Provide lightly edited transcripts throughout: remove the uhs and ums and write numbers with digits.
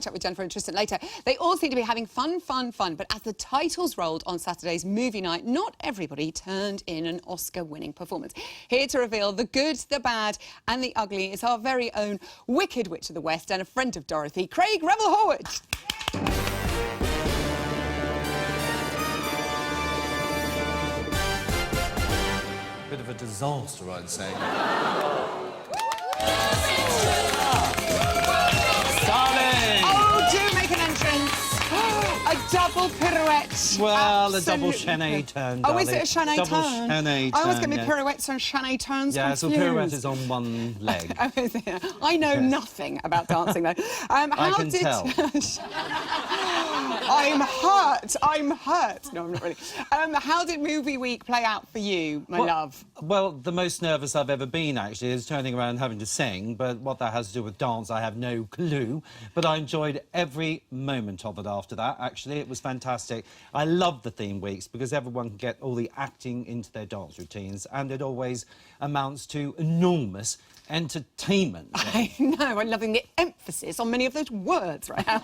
catch up with Jennifer and Tristan later. They all seem to be having fun. But as the titles rolled on Saturday's movie night, not everybody turned in an Oscar-winning performance. Here to reveal the good, the bad and the ugly is our very own Wicked Witch of the West and a friend of Dorothy, Craig Revel Horwood. Bit of a disaster, I'd say. Darling! Oh, do make an entrance. A double pirouette. Well, a double chaîné turn, Oh, is it a chaîné turn? Double chaîné turn, I always get my pirouettes and chaîné turns Yeah, so confused. pirouette is on one leg. Oh, is it? I know nothing about dancing, though. I can tell. I'm hurt. No, I'm not really. How did movie week play out for you, my love? Well, the most nervous I've ever been, actually, is turning around and having to sing, but what that has to do with dance, I have no clue. But I enjoyed every moment of it after that, actually. It was fantastic. I love the theme weeks because everyone can get all the acting into their dance routines, and it always amounts to enormous entertainment. I know, I'm loving the emphasis on many of those words right now.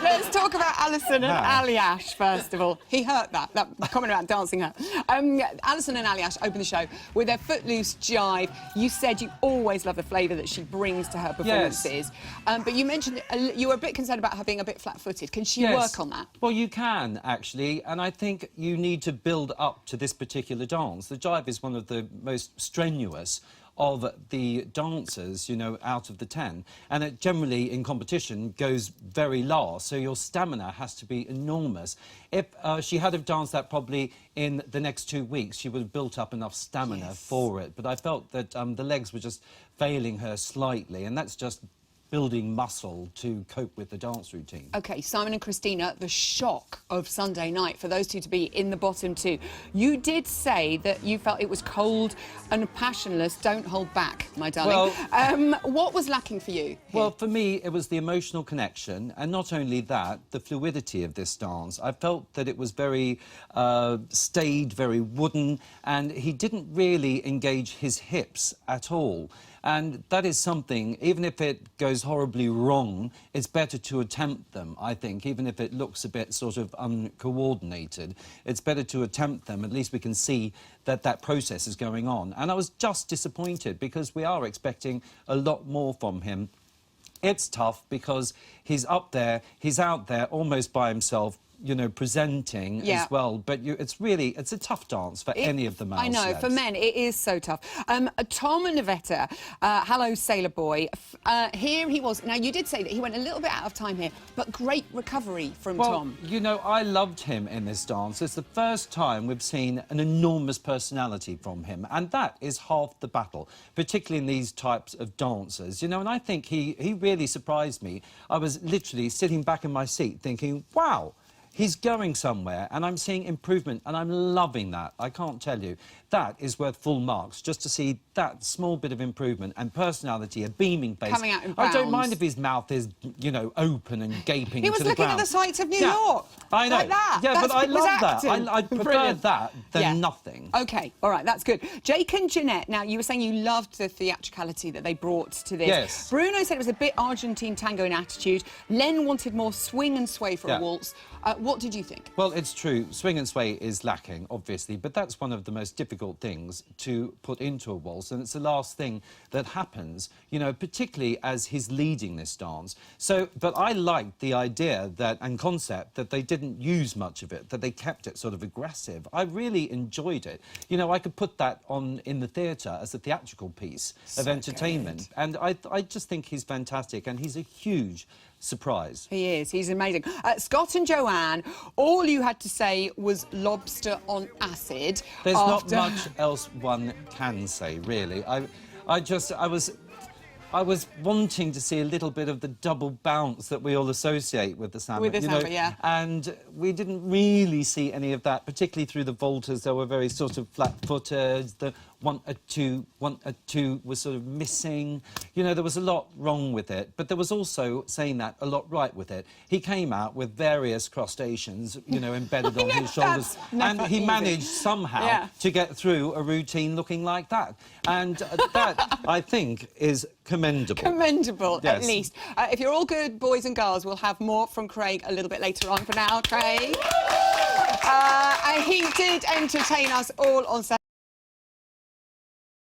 Let's talk about Alison and Aliash, first of all. He hurt that comment about dancing hurt. Alison and Aliash opened the show with their footloose jive. You said you always love the flavour that she brings to her performances. Yes. But you mentioned you were a bit concerned about her being a bit flat-footed. Can she work on that? Well, you can, actually, and I think you need to build up to this particular dance. The jive is one of the most strenuous of the dancers, you know, out of the 10. And it generally, in competition, goes very last, so your stamina has to be enormous. If she had have danced that probably in the next 2 weeks, she would have built up enough stamina for it. But I felt that the legs were just failing her slightly, and that's just building muscle to cope with the dance routine. OK, Simon and Christina, the shock of Sunday night for those two to be in the bottom two. You did say that you felt it was cold and passionless. Don't hold back, my darling. Well, what was lacking for you here? Well, for me, it was the emotional connection, and not only that, the fluidity of this dance. I felt that it was very staid, very wooden, and he didn't really engage his hips at all. And that is something, even if it goes horribly wrong, it's better to attempt them, I think, even if it looks a bit sort of uncoordinated. It's better to attempt them. At least we can see that that process is going on. And I was just disappointed because we are expecting a lot more from him. It's tough because he's up there, he's out there almost by himself, you know, presenting as well. But it's a tough dance for any of the male I know, celebs. for men, it is so tough. Tom and Navetta, hello, Sailor Boy. Here he was. Now, you did say that he went a little bit out of time here, but great recovery from Tom. You know, I loved him in this dance. It's the first time we've seen an enormous personality from him, and that is half the battle, particularly in these types of dancers. You know, and I think he really surprised me. I was literally sitting back in my seat thinking, wow, he's going somewhere, and I'm seeing improvement, and I'm loving that. I can't tell you. That is worth full marks, just to see that small bit of improvement and personality, a beaming face. Coming out in bounds. I don't mind if his mouth is, you know, open and gaping to the ground. He was looking at the sights of New York. I know. Like that. Yeah, but I love that. I prefer Brilliant. that than nothing. OK, all right, that's good. Jake and Jeanette, now, you were saying you loved the theatricality that they brought to this. Yes. Bruno said it was a bit Argentine tango in attitude. Len wanted more swing and sway for a waltz. What did you think? Well, it's true. Swing and sway is lacking, obviously, but that's one of the most difficult things to put into a waltz, and it's the last thing that happens, you know, particularly as he's leading this dance. So, but I liked the idea that, and concept, that they didn't use much of it, that they kept it sort of aggressive. I really enjoyed it. You know, I could put that on in the theatre as a theatrical piece of entertainment, and I just think he's fantastic, and he's a huge surprise. He is. He's amazing. Scott and Joanne, all you had to say was lobster on acid. There's not much else one can say, really. I was wanting to see a little bit of the double bounce that we all associate with the samba. With the samba, yeah. And we didn't really see any of that, particularly through the vaulters. They were very sort of flat-footed. The 1, a 2, 1, a 2 was sort of missing. You know, there was a lot wrong with it, but there was also, saying that, a lot right with it. He came out with various crustaceans, you know, embedded on his shoulders, and he managed somehow to get through a routine looking like that. And that, I think, is commendable. Commendable, at Yes. least. If you're all good, boys and girls, we'll have more from Craig a little bit later on. For now, Craig. He did entertain us all on Saturday.